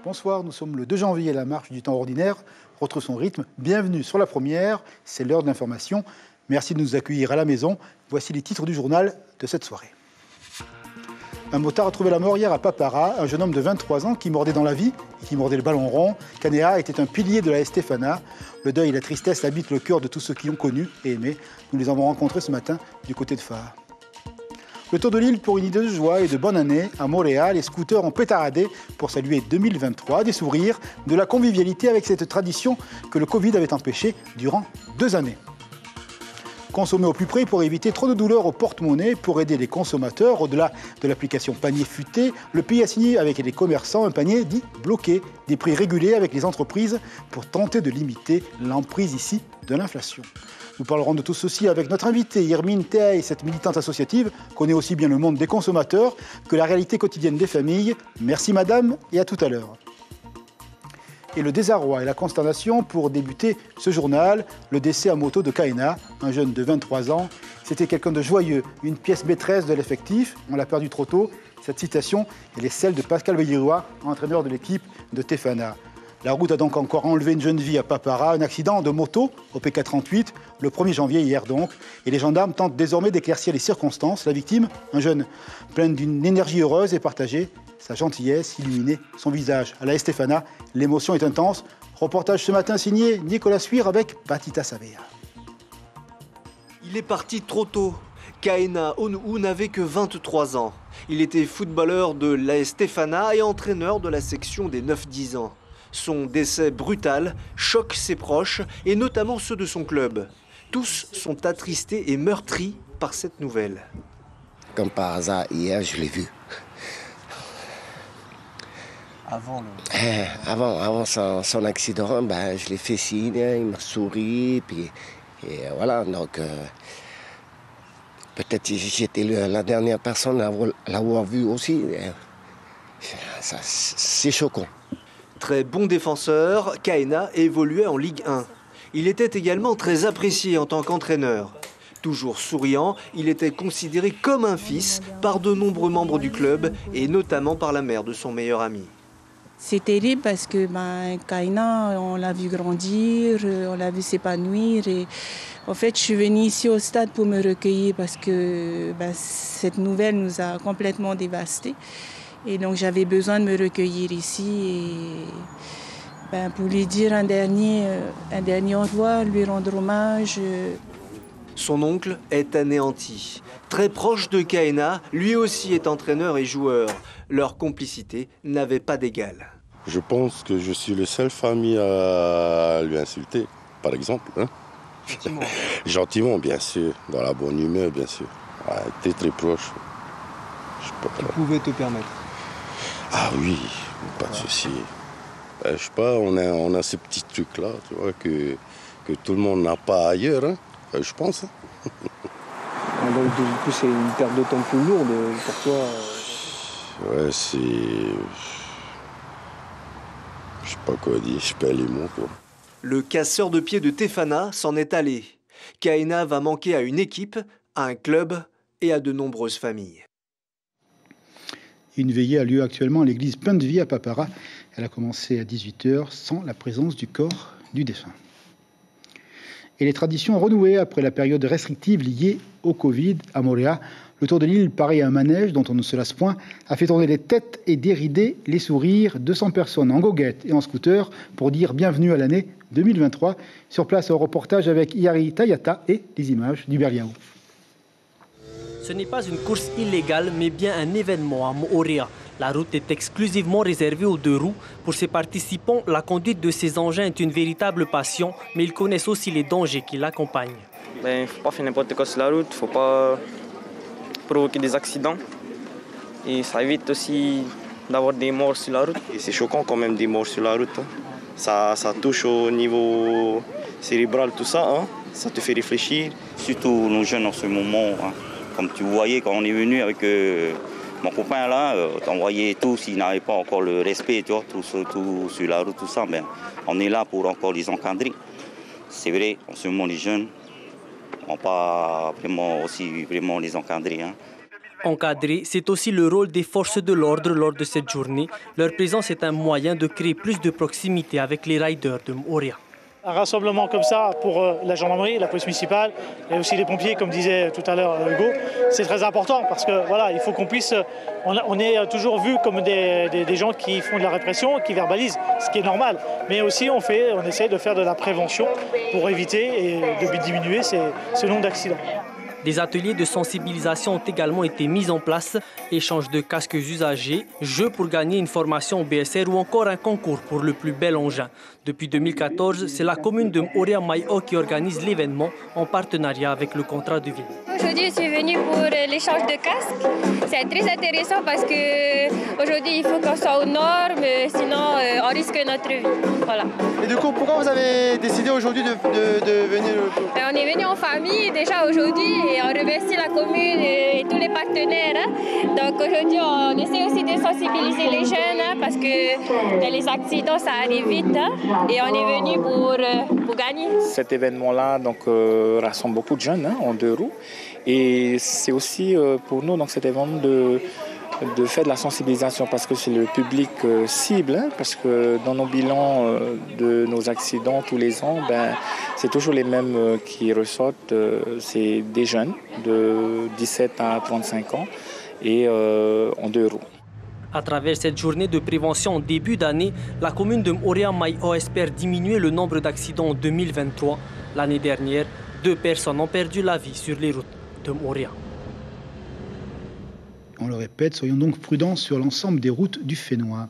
Bonsoir, nous sommes le 2 janvier, la marche du temps ordinaire retrouve son rythme. Bienvenue sur la première, c'est l'heure de l'information. Merci de nous accueillir à la maison. Voici les titres du journal de cette soirée. Un motard a trouvé la mort hier à Papara, un jeune homme de 23 ans qui mordait dans la vie et qui mordait le ballon rond. Kanea était un pilier de la Stéphana. Le deuil et la tristesse habitent le cœur de tous ceux qui ont connu et aimé. Nous les avons rencontrés ce matin du côté de Faa. Le Tour de l'île pour une idée de joie et de bonne année. À Montréal, les scooters ont pétaradé pour saluer 2023, des sourires, de la convivialité avec cette tradition que le Covid avait empêchée durant 2 années. Consommer au plus près pour éviter trop de douleurs au porte-monnaie, pour aider les consommateurs, au-delà de l'application panier futé, le pays a signé avec les commerçants un panier dit bloqué, des prix régulés avec les entreprises pour tenter de limiter l'emprise ici de l'inflation. Nous parlerons de tout ceci avec notre invitée, Irmine Théaï, cette militante associative, connaît aussi bien le monde des consommateurs que la réalité quotidienne des familles. Merci madame et à tout à l'heure. Et le désarroi et la consternation pour débuter ce journal, le décès à moto de Kaena, un jeune de 23 ans. C'était quelqu'un de joyeux, une pièce maîtresse de l'effectif, on l'a perdu trop tôt. Cette citation, elle est celle de Pascal Veilleroy, entraîneur de l'équipe de Tefana. La route a donc encore enlevé une jeune vie à Papara, un accident de moto au PK38, le 1er janvier hier donc. Et les gendarmes tentent désormais d'éclaircir les circonstances. La victime, un jeune plein d'une énergie heureuse et partagée. Sa gentillesse illuminait son visage. À la Stéphana, l'émotion est intense. Reportage ce matin signé Nicolas Suire avec Batita Savea. Il est parti trop tôt. Kaena Onuu n'avait que 23 ans. Il était footballeur de la Stéphana et entraîneur de la section des 9-10 ans. Son décès brutal choque ses proches et notamment ceux de son club. Tous sont attristés et meurtris par cette nouvelle. Comme par hasard, hier, je l'ai vu. Avant son accident, je l'ai fait signe, il m'a souri, et voilà. Donc, peut-être j'étais la dernière personne à l'avoir vu aussi. C'est choquant. Très bon défenseur, Kaena évoluait en Ligue 1. Il était également très apprécié en tant qu'entraîneur. Toujours souriant, il était considéré comme un fils par de nombreux membres du club et notamment par la mère de son meilleur ami. C'est terrible parce que Kaena, on l'a vu grandir, on l'a vu s'épanouir. Et en fait, je suis venue ici au stade pour me recueillir parce que cette nouvelle nous a complètement dévastés. Et donc j'avais besoin de me recueillir ici et pour lui dire un dernier au revoir, lui rendre hommage. Son oncle est anéanti. Très proche de Kaena, lui aussi est entraîneur et joueur. Leur complicité n'avait pas d'égal. Je pense que je suis le seul famille à lui insulter, par exemple. Hein? Gentiment. Gentiment, bien sûr. Dans la bonne humeur, bien sûr. Ouais, t'es très proche. Tu pouvais te permettre. Ah oui, pas de souci. Je sais pas, on a ces petits trucs-là, tu vois, que tout le monde n'a pas ailleurs, hein, je pense. Donc du coup, c'est une perte d'autant plus lourde pour toi. Ouais, c'est... Je sais pas quoi dire, je perds les mots, quoi. Le casseur de pied de Tefana s'en est allé. Kaena va manquer à une équipe, à un club et à de nombreuses familles. Une veillée a lieu actuellement à l'église Pain de Vie à Papara. Elle a commencé à 18h sans la présence du corps du défunt. Et les traditions ont renoué après la période restrictive liée au Covid à Montréal. Le Tour de l'île, pareil à un manège dont on ne se lasse point, a fait tourner les têtes et dérider les sourires. 200 personnes en goguette et en scooter pour dire bienvenue à l'année 2023. Sur place, un reportage avec Iari Tayata et les images du Berliao. Ce n'est pas une course illégale, mais bien un événement à Moorea. La route est exclusivement réservée aux 2 roues. Pour ses participants, la conduite de ces engins est une véritable passion, mais ils connaissent aussi les dangers qui l'accompagnent. Il ne faut pas faire n'importe quoi sur la route, il ne faut pas provoquer des accidents. Et ça évite aussi d'avoir des morts sur la route. Et c'est choquant quand même des morts sur la route. Hein. Ça touche au niveau cérébral, tout ça. Hein. Ça te fait réfléchir. Surtout nos jeunes en ce moment. Hein. Comme tu voyais quand on est venu avec mon copain là, on voyait tous, ils n'avaient pas encore le respect, tu vois, tout sur la route, tout ça. Mais on est là pour encore les encadrer. C'est vrai, en ce moment les jeunes n'ont pas vraiment les encadrer. Hein. Encadrer, c'est aussi le rôle des forces de l'ordre lors de cette journée. Leur présence est un moyen de créer plus de proximité avec les riders de Moorea. Un rassemblement comme ça pour la gendarmerie, la police municipale et aussi les pompiers, comme disait tout à l'heure Hugo, c'est très important parce que voilà, il faut qu'on puisse. On est toujours vu comme des gens qui font de la répression, qui verbalisent, ce qui est normal. Mais aussi on essaie de faire de la prévention pour éviter et de diminuer ce nombre d'accidents. Des ateliers de sensibilisation ont également été mis en place, échange de casques usagés, jeux pour gagner une formation au BSR ou encore un concours pour le plus bel engin. Depuis 2014, c'est la commune de Moorea Maïo qui organise l'événement en partenariat avec le contrat de ville. Aujourd'hui, je suis venue pour l'échange de casques. C'est très intéressant parce qu'aujourd'hui, il faut qu'on soit aux normes, sinon on risque notre vie. Voilà. Et du coup, pourquoi vous avez décidé aujourd'hui de venir? On est venu en famille déjà aujourd'hui et on remercie la commune et tous les partenaires. Donc aujourd'hui, on essaie aussi de sensibiliser les jeunes parce que les accidents, ça arrive vite. Et on est venu pour gagner. Cet événement-là rassemble beaucoup de jeunes en 2 roues. Et c'est aussi pour nous cet événement de faire de la sensibilisation parce que c'est le public cible. Parce que dans nos bilans de nos accidents tous les ans, c'est toujours les mêmes qui ressortent. C'est des jeunes de 17 à 35 ans et en 2 roues. À travers cette journée de prévention en début d'année, la commune de Moorea Maïo espère diminuer le nombre d'accidents en 2023. L'année dernière, 2 personnes ont perdu la vie sur les routes de Moorea. On le répète, soyons donc prudents sur l'ensemble des routes du Fénois.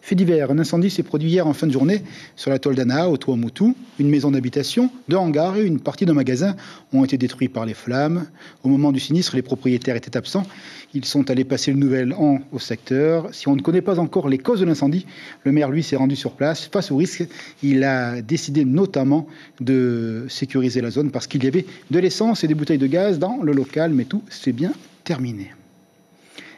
Fait divers, un incendie s'est produit hier en fin de journée sur l'atoll d'Ana, au Tuamotu. Une maison d'habitation, 2 hangars et une partie d'un magasin ont été détruits par les flammes. Au moment du sinistre, les propriétaires étaient absents. Ils sont allés passer le nouvel an au secteur. Si on ne connaît pas encore les causes de l'incendie, le maire, lui, s'est rendu sur place. Face au risque, il a décidé notamment de sécuriser la zone parce qu'il y avait de l'essence et des bouteilles de gaz dans le local, mais tout s'est bien terminé.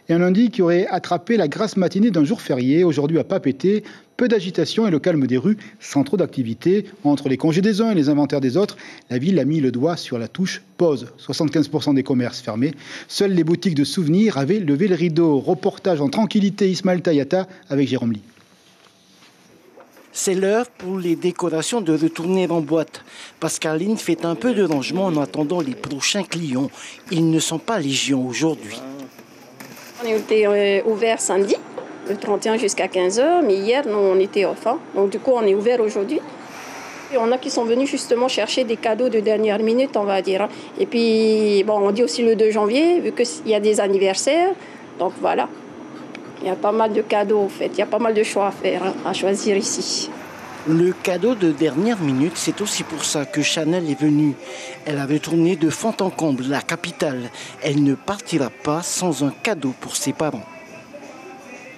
Et un lundi qui aurait attrapé la grasse matinée d'un jour férié, aujourd'hui à Papeete, peu d'agitation et le calme des rues, sans trop d'activité. Entre les congés des uns et les inventaires des autres, la ville a mis le doigt sur la touche pause. 75% des commerces fermés. Seules les boutiques de souvenirs avaient levé le rideau. Reportage en tranquillité, Ismaël Tayata avec Jérôme Lee. C'est l'heure pour les décorations de retourner en boîte. Pascaline fait un peu de rangement en attendant les prochains clients. Ils ne sont pas légion aujourd'hui. On était ouvert samedi, le 31 jusqu'à 15h, mais hier, nous, on était off. Donc du coup, on est ouvert aujourd'hui. Il y en a qui sont venus justement chercher des cadeaux de dernière minute, on va dire. Et puis, on dit aussi le 2 janvier, vu qu'il y a des anniversaires. Donc voilà, il y a pas mal de cadeaux, en fait. Il y a pas mal de choix à faire, à choisir ici. Le cadeau de dernière minute, c'est aussi pour ça que Chanel est venue. Elle avait tourné de fond en comble, la capitale. Elle ne partira pas sans un cadeau pour ses parents.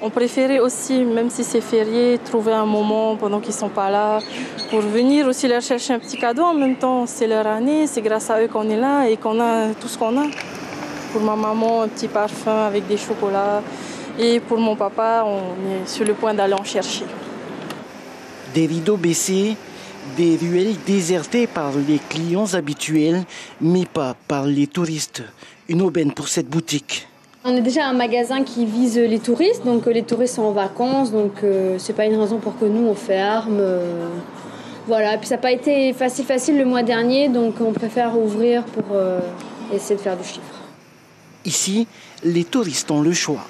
On préférait aussi, même si c'est férié, trouver un moment pendant qu'ils ne sont pas là, pour venir aussi leur chercher un petit cadeau. En même temps, c'est leur année, c'est grâce à eux qu'on est là et qu'on a tout ce qu'on a. Pour ma maman, un petit parfum avec des chocolats. Et pour mon papa, on est sur le point d'aller en chercher. Des rideaux baissés, des ruelles désertées par les clients habituels, mais pas par les touristes. Une aubaine pour cette boutique. On est déjà un magasin qui vise les touristes, donc les touristes sont en vacances, donc c'est pas une raison pour que nous on ferme. Voilà, puis ça n'a pas été facile le mois dernier, donc on préfère ouvrir pour essayer de faire du chiffre. Ici, les touristes ont le choix.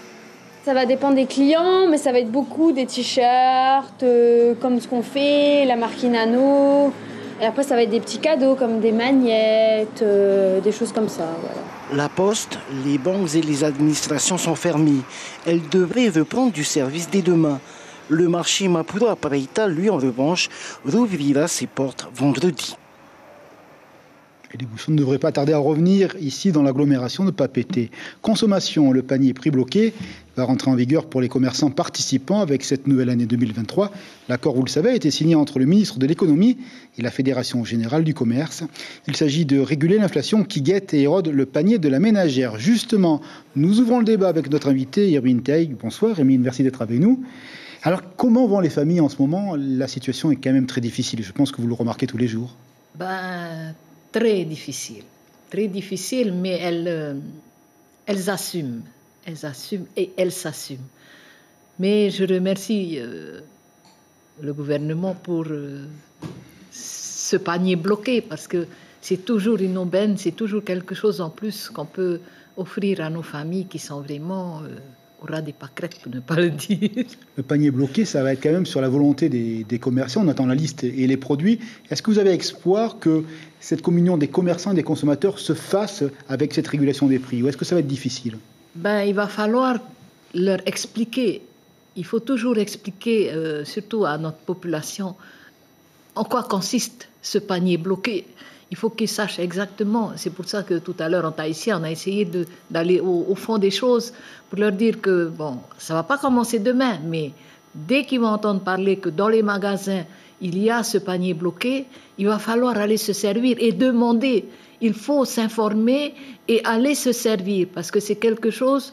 Ça va dépendre des clients, mais ça va être beaucoup des t-shirts, comme ce qu'on fait, la marque Inano. Et après, ça va être des petits cadeaux comme des magnettes, des choses comme ça. Voilà. La poste, les banques et les administrations sont fermées. Elles devraient reprendre du service dès demain. Le marché Mapuro Papeete, lui, en revanche, rouvrira ses portes vendredi. Et les bouchons ne devraient pas tarder à revenir ici dans l'agglomération de Papeete. Consommation, le panier prix bloqué va rentrer en vigueur pour les commerçants participants avec cette nouvelle année 2023. L'accord, vous le savez, a été signé entre le ministre de l'Économie et la Fédération Générale du Commerce. Il s'agit de réguler l'inflation qui guette et érode le panier de la ménagère. Justement, nous ouvrons le débat avec notre invité, Hermine Teig. Bonsoir Hermine, merci d'être avec nous. Alors, comment vont les familles en ce moment? La situation est quand même très difficile. Je pense que vous le remarquez tous les jours. Très difficile, mais elles assument et elles s'assument. Mais je remercie le gouvernement pour ce panier bloqué, parce que c'est toujours une aubaine, c'est toujours quelque chose en plus qu'on peut offrir à nos familles qui sont vraiment au ras des pâquerettes, pour ne pas le dire. Le panier bloqué, ça va être quand même sur la volonté des commerçants. On attend la liste et les produits. Est-ce que vous avez espoir que cette communion des commerçants et des consommateurs se fasse avec cette régulation des prix, ou est-ce que ça va être difficile? Il va falloir leur expliquer. Il faut toujours expliquer, surtout à notre population, en quoi consiste ce panier bloqué. Il faut qu'ils sachent exactement. C'est pour ça que tout à l'heure, en Tahitien, on a essayé d'aller au fond des choses pour leur dire que, bon, ça ne va pas commencer demain, mais dès qu'ils vont entendre parler que dans les magasins, il y a ce panier bloqué, il va falloir aller se servir et demander. Il faut s'informer et aller se servir, parce que c'est quelque chose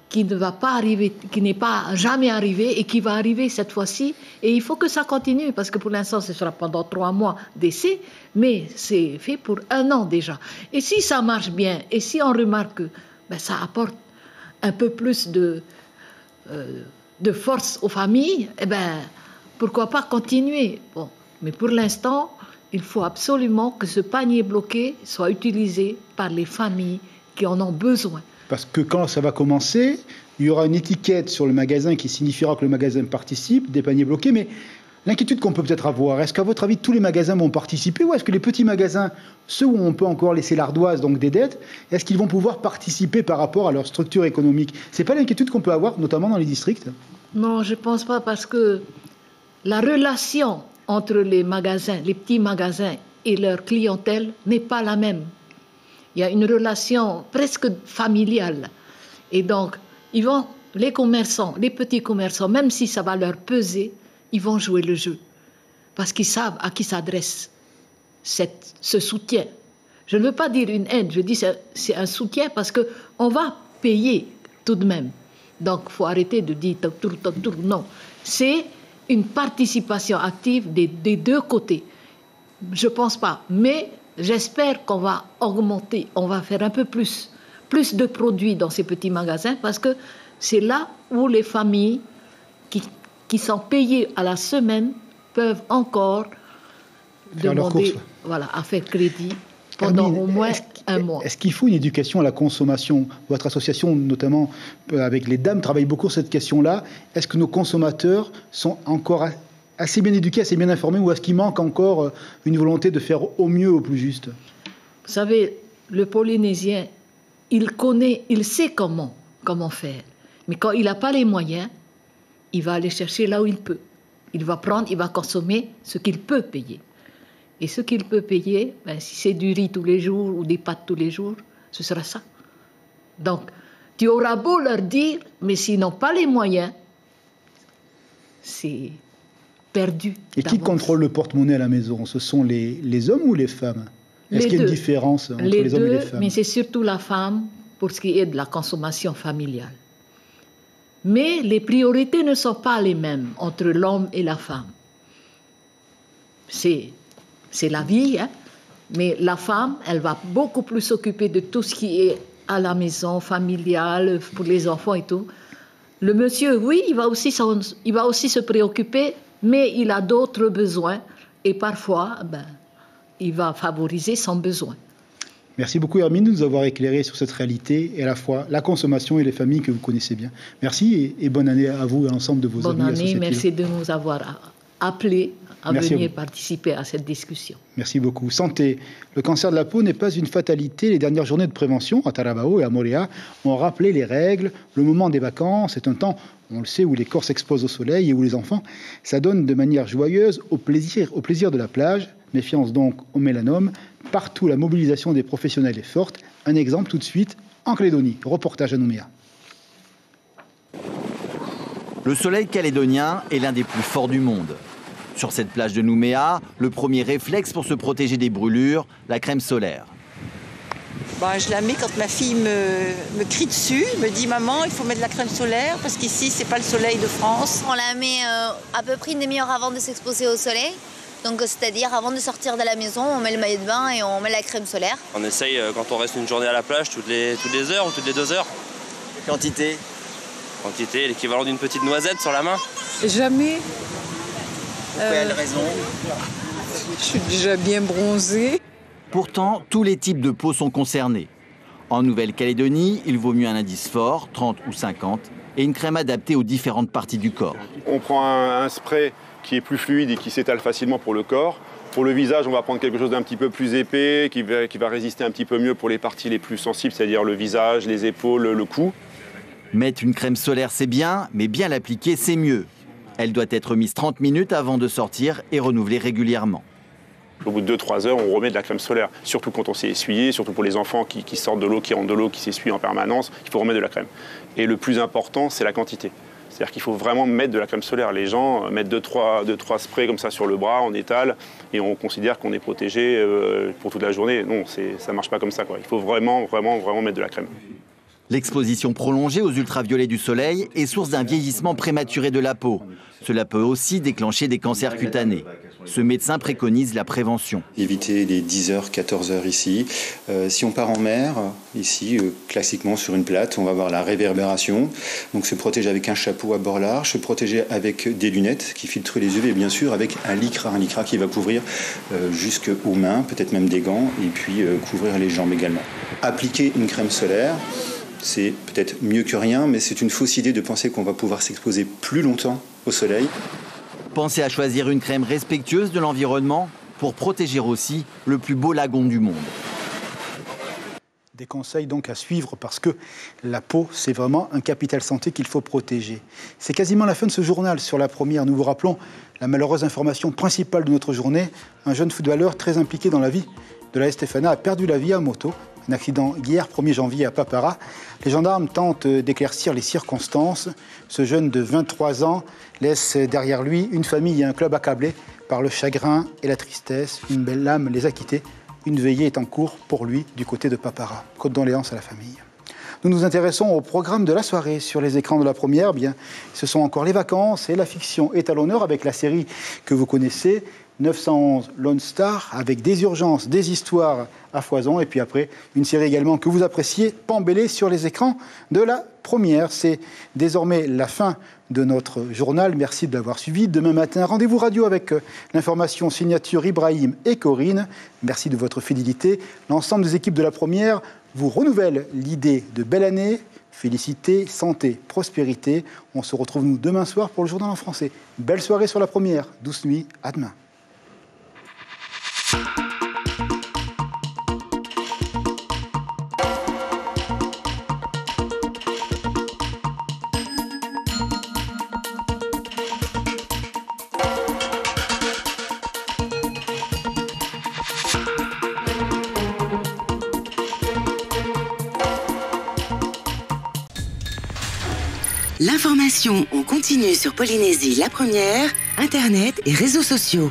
qui ne va pas arriver, qui n'est pas jamais arrivé et qui va arriver cette fois-ci. Et il faut que ça continue, parce que pour l'instant, ce sera pendant 3 mois d'essai, mais c'est fait pour 1 an déjà. Et si ça marche bien, et si on remarque que ça apporte un peu plus de force aux familles, pourquoi pas continuer? Bon, mais pour l'instant, il faut absolument que ce panier bloqué soit utilisé par les familles qui en ont besoin. Parce que quand ça va commencer, il y aura une étiquette sur le magasin qui signifiera que le magasin participe, des paniers bloqués. Mais l'inquiétude qu'on peut peut-être avoir, est-ce qu'à votre avis, tous les magasins vont participer, ou est-ce que les petits magasins, ceux où on peut encore laisser l'ardoise, donc des dettes, est-ce qu'ils vont pouvoir participer par rapport à leur structure économique? Ce n'est pas l'inquiétude qu'on peut avoir, notamment dans les districts? Non, je ne pense pas, parce que la relation entre les magasins, les petits magasins et leur clientèle n'est pas la même. Il y a une relation presque familiale. Et donc, les commerçants, les petits commerçants, même si ça va leur peser, ils vont jouer le jeu. Parce qu'ils savent à qui s'adresse ce soutien. Je ne veux pas dire une aide, je dis c'est un soutien, parce qu'on va payer tout de même. Donc, il faut arrêter de dire non. C'est une participation active des 2 côtés. Je ne pense pas, mais j'espère qu'on va augmenter, on va faire un peu plus de produits dans ces petits magasins, parce que c'est là où les familles qui sont payées à la semaine peuvent encore demander à faire crédit pendant au moins 1 mois. Est-ce qu'il faut une éducation à la consommation? Votre association, notamment avec les dames, travaille beaucoup sur cette question-là. Est-ce que nos consommateurs sont encore assez bien éduqués, assez bien informés, ou est-ce qu'il manque encore une volonté de faire au mieux, au plus juste? Vous savez, le Polynésien, il sait comment faire. Mais quand il n'a pas les moyens, il va aller chercher là où il peut. Il va prendre, il va consommer ce qu'il peut payer. Et ce qu'il peut payer, si c'est du riz tous les jours ou des pâtes tous les jours, ce sera ça. Donc, tu auras beau leur dire, mais s'ils n'ont pas les moyens, c'est perdu. Et qui contrôle le porte-monnaie à la maison? Ce sont les hommes ou les femmes? Est-ce qu'il y a une différence entre les hommes et les femmes? Mais c'est surtout la femme pour ce qui est de la consommation familiale. Mais les priorités ne sont pas les mêmes entre l'homme et la femme. C'est la vie, hein? Mais la femme, elle va beaucoup plus s'occuper de tout ce qui est à la maison, familial, pour les enfants et tout. Le monsieur, oui, il va aussi se préoccuper, mais il a d'autres besoins. Et parfois, il va favoriser son besoin. Merci beaucoup, Hermine, de nous avoir éclairé sur cette réalité, et à la fois la consommation et les familles que vous connaissez bien. Merci et bonne année à vous et à l'ensemble de vos amis. Bonne année, merci de nous avoir appelés à venir participer à cette discussion. Merci beaucoup. Santé. Le cancer de la peau n'est pas une fatalité. Les dernières journées de prévention à Taravao et à Moréa ont rappelé les règles. Le moment des vacances est un temps, on le sait, où les corps s'exposent au soleil et où les enfants s'adonnent de manière joyeuse au plaisir de la plage. Méfiance donc au mélanome. Partout, la mobilisation des professionnels est forte. Un exemple tout de suite en Calédonie. Reportage à Nouméa. Le soleil calédonien est l'un des plus forts du monde. Sur cette plage de Nouméa, le premier réflexe pour se protéger des brûlures, la crème solaire. Je la mets quand ma fille me crie dessus, me dit « Maman, il faut mettre de la crème solaire parce qu'ici, c'est pas le soleil de France. » On la met à peu près une demi-heure avant de s'exposer au soleil. Donc c'est-à-dire avant de sortir de la maison, on met le maillot de bain et on met la crème solaire. On essaye quand on reste une journée à la plage toutes les heures ou toutes les 2 heures. Quantité? Quantité, l'équivalent d'une petite noisette sur la main. Jamais. Pour quelle raison? Je suis déjà bien bronzée. Pourtant, tous les types de peau sont concernés. En Nouvelle-Calédonie, il vaut mieux un indice fort, 30 ou 50, et une crème adaptée aux différentes parties du corps. On prend un spray qui est plus fluide et qui s'étale facilement pour le corps. Pour le visage, on va prendre quelque chose d'un petit peu plus épais, qui va résister un petit peu mieux pour les parties les plus sensibles, c'est-à-dire le visage, les épaules, le cou. Mettre une crème solaire, c'est bien, mais bien l'appliquer, c'est mieux. Elle doit être mise 30 minutes avant de sortir et renouvelée régulièrement. Au bout de 2-3 heures, on remet de la crème solaire. Surtout quand on s'est essuyé, surtout pour les enfants qui sortent de l'eau, qui rentrent de l'eau, qui s'essuient en permanence, il faut remettre de la crème. Et le plus important, c'est la quantité. C'est-à-dire qu'il faut vraiment mettre de la crème solaire. Les gens mettent 2-3 sprays comme ça sur le bras, on étale, et on considère qu'on est protégé pour toute la journée. Non, ça ne marche pas comme ça, quoi. Il faut vraiment mettre de la crème. L'exposition prolongée aux ultraviolets du soleil est source d'un vieillissement prématuré de la peau. Cela peut aussi déclencher des cancers cutanés. Ce médecin préconise la prévention. Éviter les 10h, 14h ici. Si on part en mer, ici, classiquement sur une plate, on va avoir la réverbération. Donc se protéger avec un chapeau à bord large, se protéger avec des lunettes qui filtrent les UV et bien sûr avec un lycra qui va couvrir jusqu'aux mains, peut-être même des gants, et puis couvrir les jambes également. Appliquer une crème solaire, c'est peut-être mieux que rien, mais c'est une fausse idée de penser qu'on va pouvoir s'exposer plus longtemps au soleil. Pensez à choisir une crème respectueuse de l'environnement pour protéger aussi le plus beau lagon du monde. Des conseils donc à suivre parce que la peau, c'est vraiment un capital santé qu'il faut protéger. C'est quasiment la fin de ce journal sur La Première. Nous vous rappelons la malheureuse information principale de notre journée. Un jeune footballeur très impliqué dans la vie de l'AS Stéphana a perdu la vie à moto. Un accident hier, 1er janvier, à Papara. Les gendarmes tentent d'éclaircir les circonstances. Ce jeune de 23 ans laisse derrière lui une famille et un club accablés par le chagrin et la tristesse. Une belle lame les a quittés. Une veillée est en cours pour lui du côté de Papara. Condoléances à la famille. Nous nous intéressons au programme de la soirée sur les écrans de La Première. Bien, ce sont encore les vacances et la fiction est à l'honneur avec la série que vous connaissez, 911 Lone Star, avec des urgences, des histoires à foison. Et puis après, une série également que vous appréciez, Pambellé sur les écrans de La Première. C'est désormais la fin de notre journal. Merci de l'avoir suivi. Demain matin, rendez-vous radio avec l'information signature Ibrahim et Corinne. Merci de votre fidélité. L'ensemble des équipes de La Première vous renouvelle l'idée de belle année. Félicité, santé, prospérité. On se retrouve nous demain soir pour le journal en français. Belle soirée sur La Première. Douce nuit. À demain. L'information en continu sur Polynésie La Première, Internet et réseaux sociaux.